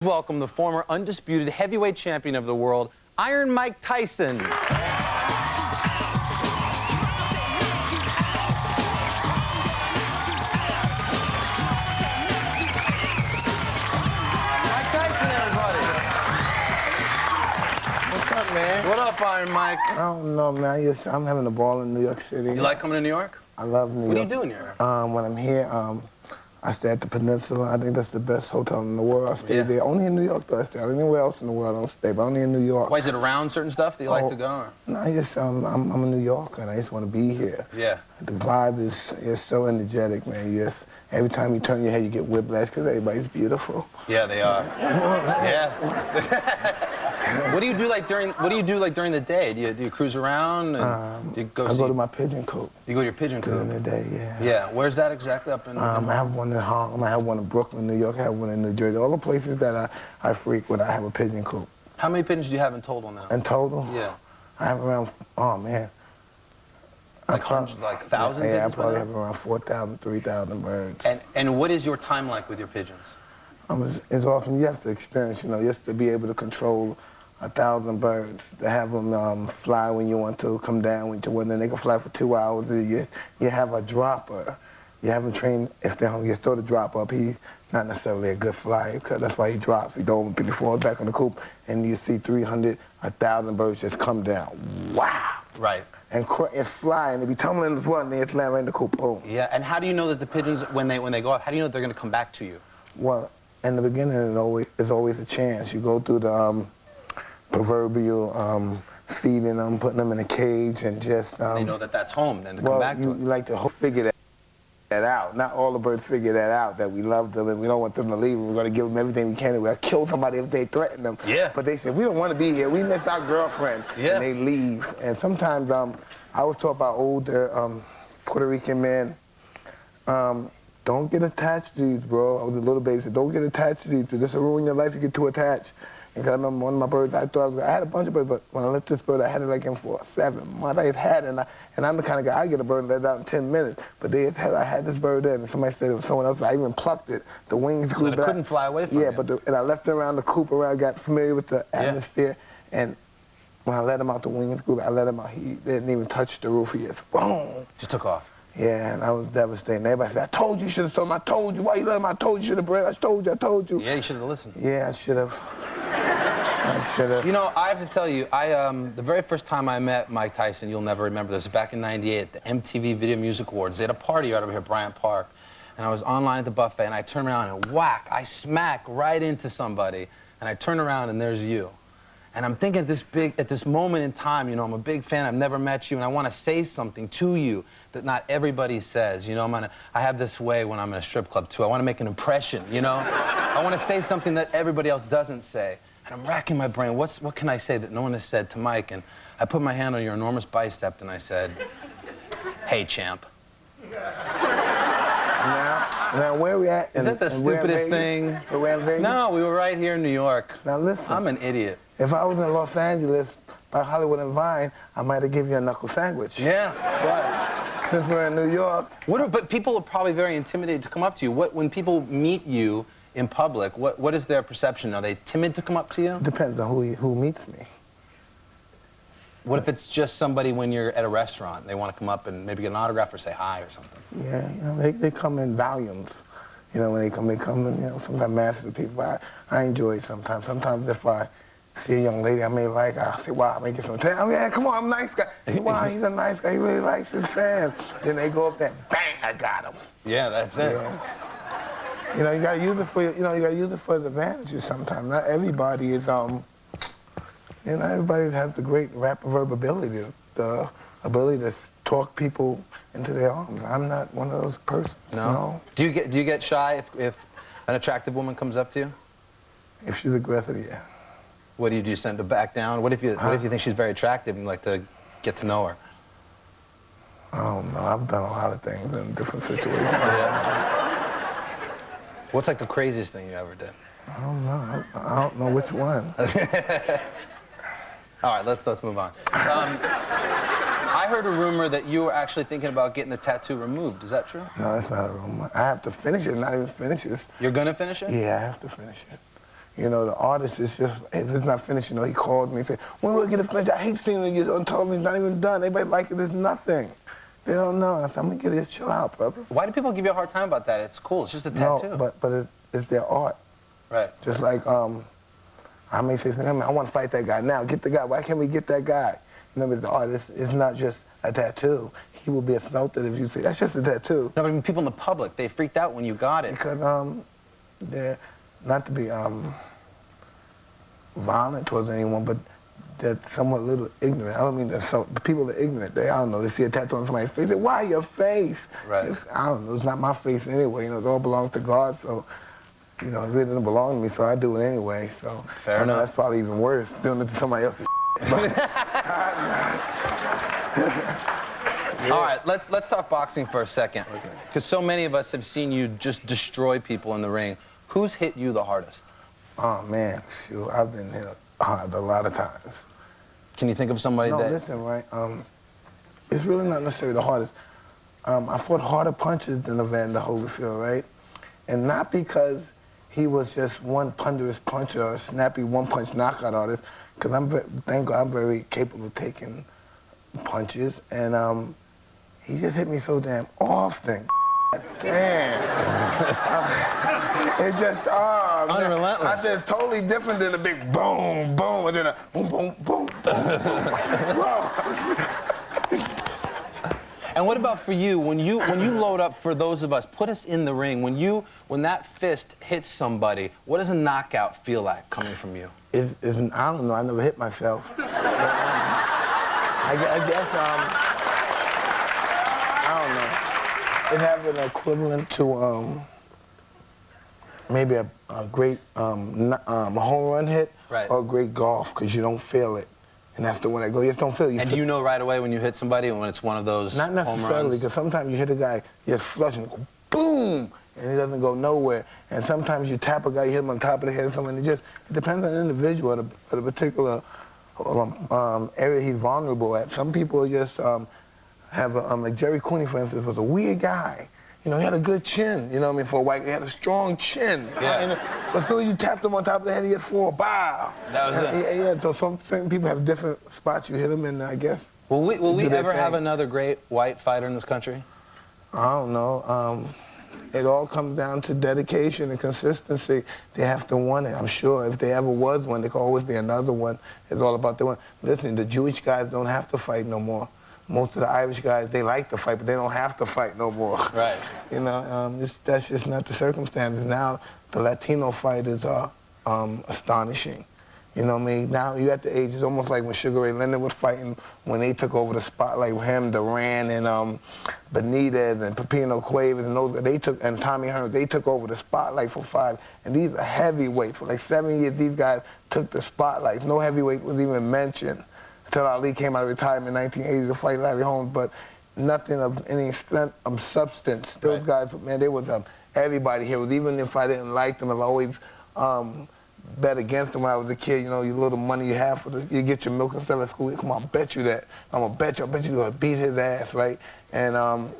Welcome the former undisputed heavyweight champion of the world, Iron Mike Tyson. Mike Tyson, everybody. What's up, man? What up, Iron Mike? I don't know, man. I'm having a ball in New York City. You like coming to New York? I love New York. What are you doing here? When I'm here, I stay at the Peninsula. I think that's the best hotel in the world. I stay there. Only in New York do I stay. Anywhere else in the world I don't stay, but only in New York. Why, is it around certain stuff that you like to go? Or? No, I'm a New Yorker, and I just want to be here. Yeah. The vibe is so energetic, man. Every time you turn your head, you get whiplash because everybody's beautiful. Yeah, they are. Yeah. What do you do like during the day? Do you cruise around? And do you go I go to my pigeon coop. You go to your pigeon coop during the day, yeah. Yeah. Where's that exactly? Up in? I have one in Harlem. I have one in Brooklyn, New York. I have one in New Jersey. All the places that I frequent, I have a pigeon coop. How many pigeons do you have in total now? In total? Yeah. I have around. Oh man. Like hundreds, like thousands? Yeah, I probably have around 4,000, 3,000 birds. And what is your time like with your pigeons? It's awesome. You have to experience, just to be able to control 1,000 birds, to have them fly when you want to, come down when you want, and they can fly for 2 hours. You have a dropper. You have him trained, if you throw the drop up, he's not necessarily a good flyer, because that's why he drops. He falls back on the coop, and you see 300, 1,000 birds just come down. Wow! Right. And it's flying, they be tumbling as well, and then it's landing right in the coop, boom. Yeah, and how do you know that the pigeons, when they go up, how do you know that they're going to come back to you? Well, in the beginning, there's always a chance. You go through the proverbial feeding them, putting them in a cage, and just... they know that that's home, then to come back to it. You like to figure that out. Not all the birds figure that out, that we love them and we don't want them to leave. We're going to give them everything we can. We'll kill somebody if they threaten them. Yeah. But they say, we don't want to be here. We miss our girlfriend. Yeah. And they leave. And sometimes I was taught by older Puerto Rican men, don't get attached to these, bro. I was a little baby, said, don't get attached to these. This will ruin your life if you get too attached. And I remember one of my birds, I had a bunch of birds, but when I let this bird, I had it like in for 7 months. I had it, and I'm the kind of guy, I get a bird and let it out in 10 minutes. But I had this bird there, and somebody said it was someone else. I even plucked it. The wings grew back. So it couldn't fly away from you. Yeah, and I left it around the coop, got familiar with the atmosphere, and when I let him out, the wings grew back. I let him out. He didn't even touch the roof. He just, boom. Just took off. Yeah, and I was devastated. Everybody said, I told you should have told him. I told you. Why you let him? I told you should have bred. I told you. Yeah, you should have listened. Yeah, I should have. You know, I have to tell you, the very first time I met Mike Tyson, you'll never remember this, back in '98 at the MTV Video Music Awards. They had a party right over here at Bryant Park, and I was online at the buffet, and I turned around and whack, I smack right into somebody, and I turn around and there's you. And I'm thinking at this moment in time, I'm a big fan, I've never met you, and I want to say something to you that not everybody says. I have this way when I'm in a strip club too. I want to make an impression, I want to say something that everybody else doesn't say. And I'm racking my brain, what can I say that no one has said to Mike? And I put my hand on your enormous bicep and I said, hey, champ. Now where are we at? Is that the stupidest thing? We're in Vegas? No, we were right here in New York. Now listen. I'm an idiot. If I was in Los Angeles by Hollywood and Vine, I might have given you a knuckle sandwich. Yeah. But since we're in New York... But people are probably very intimidated to come up to you. When people meet you in public, what is their perception? Are they timid to come up to you? Depends on who meets me. What if it's just somebody when you're at a restaurant, they want to come up and maybe get an autograph or say hi or something? Yeah, they come in volumes. When they come in, sometimes masses of people. I enjoy it sometimes. Sometimes if I see a young lady I may like, I'll say, wow, I may get some attention. Yeah, come on, I'm a nice guy. Wow, he's a nice guy. He really likes his fans. Then they go up there, bang, I got him. Yeah, that's it. Yeah. You gotta use it for you gotta use it for the advantages sometimes. Not everybody is everybody has the great rap verb ability, the ability to talk people into their arms. I'm not one of those persons. No. Do you get shy if an attractive woman comes up to you? If she's aggressive, yeah. What do? Do you send her back down? What if you think she's very attractive and you like to get to know her? I don't know. I've done a lot of things in different situations. Yeah. What's like the craziest thing you ever did? I don't know. I don't know which one. All right, let's move on. I heard a rumor that you were actually thinking about getting the tattoo removed. Is that true? No, that's not a rumor. I have to finish it, not even finish it. You're gonna finish it? Yeah, I have to finish it. You know, the artist is just, if it's not finished, you know, he called me and said, when will it get it finished? I hate seeing it on television, it's not even done. Everybody like it, it's nothing. They don't know. I said, I'm gonna get it, chill out, brother. Why do people give you a hard time about that? It's cool, it's just a tattoo. No, but it's their art. Right. Just like, I may say, I want to fight that guy now. Get the guy. Why can't we get that guy? Remember, the artist is not just a tattoo. He will be assaulted if you say, that's just a tattoo. No, but I mean, people in the public, they freaked out when you got it. Because they're, not to be violent towards anyone, but they're somewhat a little ignorant. I don't mean that. So the people are ignorant. I don't know. They see a tattoo on somebody's face. They say, why your face? Right. I don't know. It's not my face anyway. You know, it all belongs to God. So, you know, it really doesn't belong to me. So I do it anyway. So fair enough. That's probably even worse doing it to somebody else's. All right, let's talk boxing for a second. Because so many of us have seen you just destroy people in the ring. Who's hit you the hardest? Oh, man, shoot, I've been hit hard a lot of times. Can you think of somebody that... No, listen, right, it's really not necessarily the hardest. I fought harder punches than Evander Holyfield, right? And not because he was just one ponderous puncher or a snappy one-punch knockout artist, because thank God I'm very capable of taking punches, and he just hit me so damn often. Damn. It just, oh, man. Unrelentless. I said totally different than a big boom, boom, and then a boom, boom, boom, boom. Whoa. And what about for you? When you load up, for those of us, put us in the ring. When that fist hits somebody, what does a knockout feel like coming from you? I don't know. I never hit myself. I guess, I don't know. It has an equivalent to maybe a great home run hit, right, or a great golf, because you don't feel it. And that's the one I go, you just don't feel it. And do you know right away when you hit somebody when it's one of those Not necessarily, because sometimes you hit a guy, you just flush and go boom, and he doesn't go nowhere. And sometimes you tap a guy, you hit him on top of the head or something, it depends on the individual at a particular area he's vulnerable at. Some people just have like Jerry Cooney, for instance, was a weird guy. You know, he had a good chin, you know what I mean, for a white guy. He had a strong chin. Yeah. But as soon as you tapped him on top of the head, he hit for a bow. That was it. Yeah, so certain people have different spots you hit them in, I guess. Will we ever have another great white fighter in this country? I don't know. It all comes down to dedication and consistency. They have to want it, I'm sure. If there ever was one, there could always be another one. It's all about the one. Listen, the Jewish guys don't have to fight no more. Most of the Irish guys, they like to fight, but they don't have to fight no more. Right. You know, that's just not the circumstances. Now, the Latino fighters are astonishing. You know what I mean? Now you're at the age, it's almost like when Sugar Ray Leonard was fighting, when they took over the spotlight with him, Duran and Benitez and Pepino Cuevas and those, and Tommy Hearns, they took over the spotlight for 5. And these are heavyweights. For like 7 years, these guys took the spotlight. No heavyweight was even mentioned until Ali came out of retirement in 1980 to fight Larry Holmes, but nothing of any strength, substance. Those guys, man, they was everybody here. Even if I didn't like them, I've always bet against them when I was a kid. You know, you little money you have you get your milk and stuff at school. Come on, I'll bet you that. I bet you you're gonna beat his ass, right? And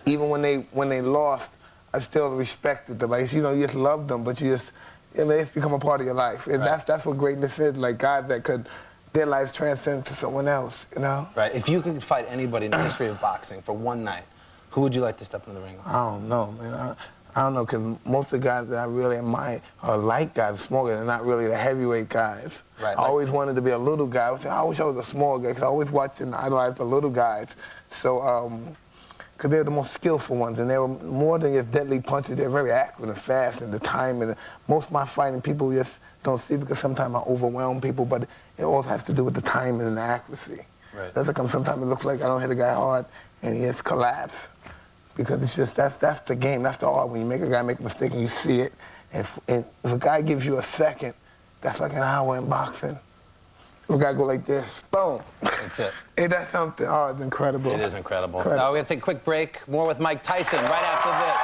even when they lost, I still respected them. Like, you know, you just loved them, but you just, you know, it's become a part of your life. And that's what greatness is. Like guys that could, their lives transcend to someone else, you know? Right. If you could fight anybody in the history of boxing for one night, who would you like to step in the ring with? I don't know, man. I don't know, because most of the guys that I really admire are light guys, small guys. They're not really the heavyweight guys. Right. I always wanted to be a little guy. I wish I was a small guy, because I always watched and idolized the little guys. So, because they're the most skillful ones, and they were more than just deadly punches. They're very accurate and fast, and the time. And most of my fighting people just don't see, because sometimes I overwhelm people, but it all has to do with the timing and the accuracy. Right. That's like sometimes it looks like I don't hit a guy hard, and he just collapse. Because it's just, that's the game, that's the art. When you make a guy make a mistake and you see it, and if a guy gives you a second, that's like an hour in boxing. If a guy go like this, boom. That's it. Ain't that something? Oh, it's incredible. It is incredible. Now we're gonna take a quick break. More with Mike Tyson right after this.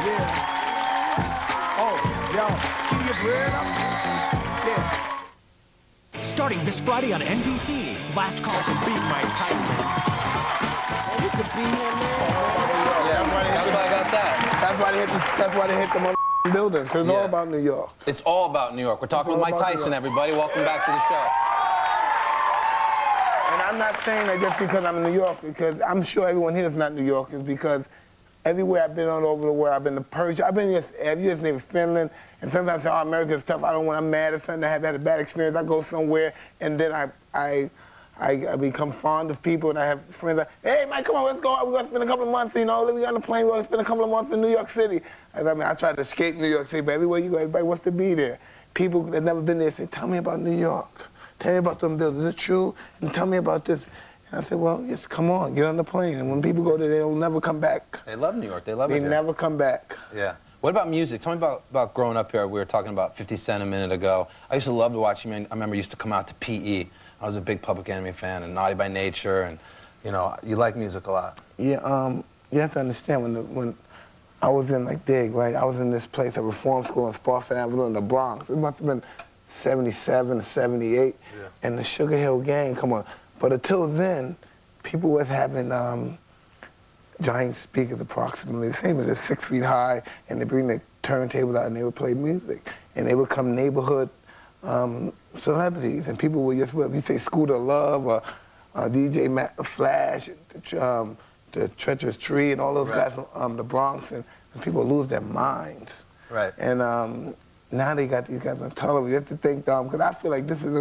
Yeah. Oh, yo, keep your bread up. Yeah. Starting this Friday on NBC, Last Call to beat Mike Tyson. You could be in there. Yeah, how about that? That's why they hit the motherfucking building. Cause it's all about New York. It's all about New York. We're talking with Mike Tyson, everybody. Welcome back to the show. And I'm not saying that just because I'm in New York, because I'm sure everyone here is not New Yorkers, because everywhere I've been all over the world, I've been to Persia, I've been just named Finland, and sometimes I say, oh, America's tough. I don't want, I'm mad at something, I have had a bad experience. I go somewhere, and then I become fond of people, and I have friends like, hey, Mike, come on, let's go out. We're going to spend a couple of months, you know, we on the plane, we're going to spend a couple of months in New York City. I mean, I try to escape New York City, but everywhere you go, everybody wants to be there. People that never been there say, tell me about New York. Tell me about them buildings. Is it true? And tell me about this. And I said, well, just come on, get on the plane. And when people go there, they'll never come back. They love New York. They love it here. They never come back. Yeah. What about music? Tell me about growing up here. We were talking about 50 Cent a minute ago. I used to love to watch him. I remember he used to come out to PE. I was a big Public Enemy fan and Naughty by Nature, and, you know, you like music a lot. Yeah, you have to understand, when I was in, like, Dig, right? I was in this place, a reform school on Spofford Avenue in the Bronx. It must have been 77, 78, and the Sugar Hill Gang, come on. But until then, people was having giant speakers approximately the same as this, 6 feet high, and they bring the turntable out and they would play music. And they would come neighborhood celebrities, and people would just, if you say Scooter Love or DJ Flash, the Treacherous Tree, and all those guys from the Bronx, and people lose their minds. Right. And now they got these guys on television. You have to think, because I feel like this is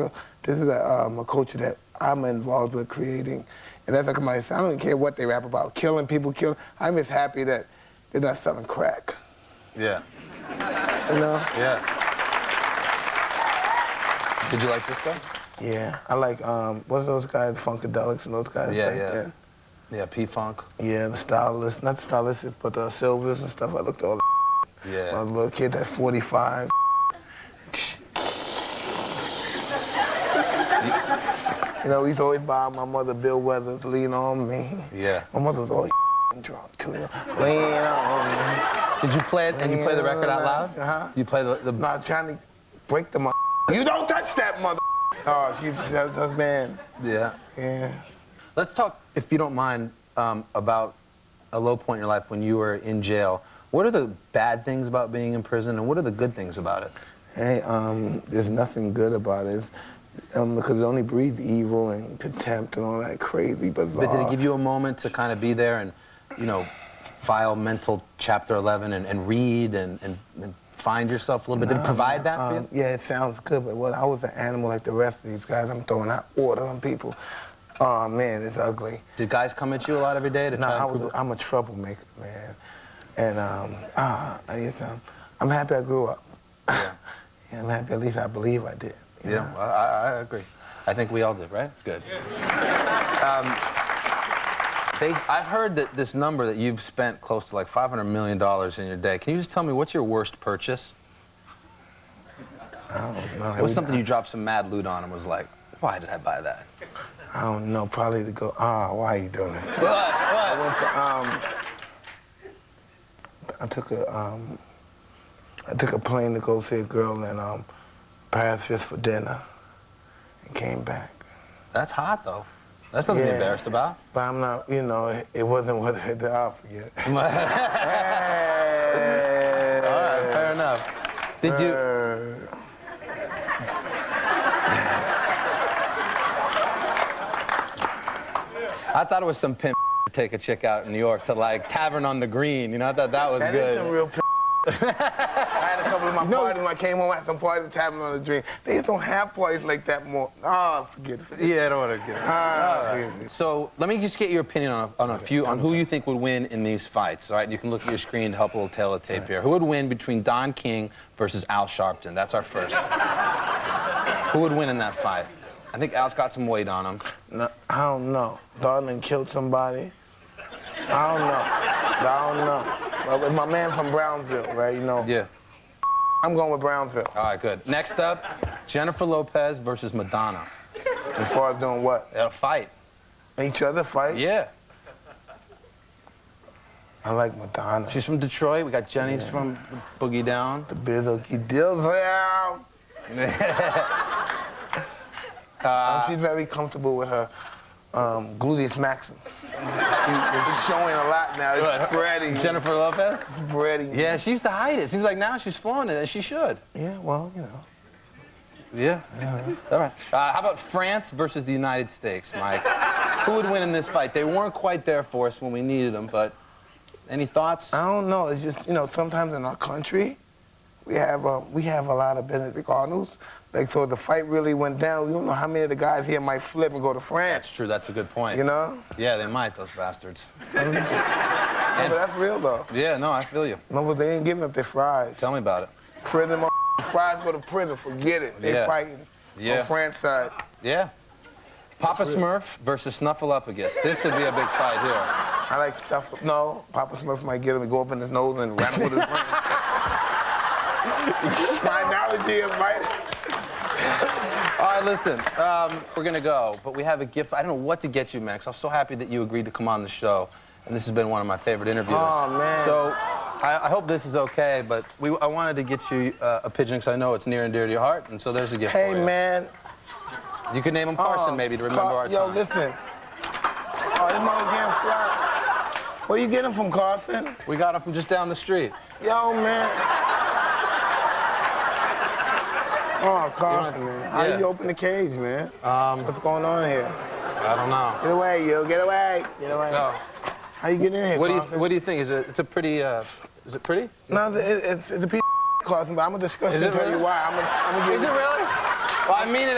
a culture that I'm involved with creating. And as I come out and say, I don't even care what they rap about, killing people, I'm just happy that they're not selling crack. Yeah. You know? Yeah. Did you like this guy? Yeah. I like, what's those guys, Funkadelics and those guys? Yeah. Yeah, P-Funk. Yeah, the stylists, not the stylists, but the Silvers and stuff. I looked at all the Yeah. I was a little kid at 45. You know, we used to always buy my mother Bill Weathers, Lean On Me. Yeah. My mother was always drunk, too. Lean On Me. Did you play it, and you play the record out loud? Uh-huh. You play the... No, I'm trying to break the mother. You don't touch that mother. Oh, that's her man. Yeah. Yeah. Let's talk, if you don't mind, about a low point in your life when you were in jail. What are the bad things about being in prison, and what are the good things about it? Hey, there's nothing good about it. Because it only breeds evil and contempt and all that crazy bizarre. But did it give you a moment to kind of be there and, you know, file mental Chapter 11 and read and find yourself a little bit? Did it provide that for you? Yeah, it sounds good, but I was an animal like the rest of these guys. I'm throwing out order on people. Oh, man, it's ugly. Did guys come at you a lot every day to try to I'm a troublemaker, man. And I'm happy I grew up. Yeah. Yeah, I'm happy, at least I believe I did. Yeah, I agree. I think we all did, right? Good. I've heard that this number that you've spent close to like $500 million in your day. Can you just tell me what's your worst purchase? I don't know. What's something you dropped some mad loot on and was like, why did I buy that? I don't know, probably to go, why are you doing this? What? I took a plane to go see a girl in Paris just for dinner and came back. That's hot, though. That's nothing to be embarrassed about. But I'm not, you know, it wasn't what I had to offer yet. Hey. All right, fair enough. Did you... I thought it was some pimp to take a chick out in New York to, like, Tavern on the Green. You know, I thought that was good. That is some real pimp. I had a couple of my parties when I came home. I had some parties at Tavern on the Green. They just don't have parties like that more. Oh, forget it. Yeah, I don't want to get it. Right. So let me just get your opinion on who you think would win in these fights. All right, you can look at your screen to help a little tail of tape here. Who would win between Don King versus Al Sharpton? That's our first. Who would win in that fight? I think Al's got some weight on him. No, I don't know. Darling killed somebody. I don't know. But my man from Brownsville, right? You know. Yeah. I'm going with Brownsville. All right, good. Next up, Jennifer Lopez versus Madonna. As far as doing what? They'll fight. Each other fight? Yeah. I like Madonna. She's from Detroit. We got Jenny's from Boogie Down. The Bizzle Deals down. She's very comfortable with her gluteus maximum. It's showing a lot now. It's spreading. Jennifer Lopez? It's spreading. Yeah, she used to hide it. Seems like now she's flowing it, as she should. Yeah, well, you know. Yeah. All right. How about France versus the United States, Mike? Who would win in this fight? They weren't quite there for us when we needed them, but any thoughts? I don't know. It's just, you know, sometimes in our country, we have a lot of Benedict Arnolds. Like, so the fight really went down. We don't know how many of the guys here might flip and go to France. That's true. That's a good point. You know? Yeah, they might, those bastards. But that's real, though. Yeah, no, I feel you. No, but they ain't giving up their fries. Tell me about it. Prison, fries go to prison. Forget it. They fighting on France side. Yeah. Papa Smurf versus Snuffleupagus. This would be a big fight here. I like stuff. No, Papa Smurf might get him and go up in his nose and ram him with his brain. My analogy is right. All right, listen, we're going to go, but we have a gift. I don't know what to get you, Max. I'm so happy that you agreed to come on the show, and this has been one of my favorite interviews. Oh, man. So I hope this is okay, but I wanted to get you a pigeon because I know it's near and dear to your heart, and so there's a gift for you. Hey, man. You could name him Carson, maybe, to remember our time. Yo, listen. Oh, this mother getting fly. Where you get him from, Carson? We got him from just down the street. Yo, man. Oh, Carson, man. How you open the cage, man? What's going on here? I don't know. Get away, you. Get away. Get away. No. How you get in here, Carson? What do you think? It's a pretty, is it pretty? No, it's a piece of Carson, but I'm going to discuss it and tell you why. I'm gonna Is it really? Well, I mean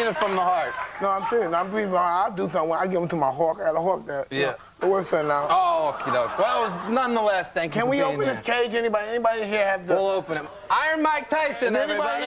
it from the heart. No, I'm serious. I'm breathing. I'll do something. I give them to my hawk. I got a hawk there. Yeah. You know, it works right now. Oh, okey-doke. Well, it was nonetheless, thank you Can for we being open here. this cage? Anybody here have the... We'll open it. Iron Mike Tyson, everybody.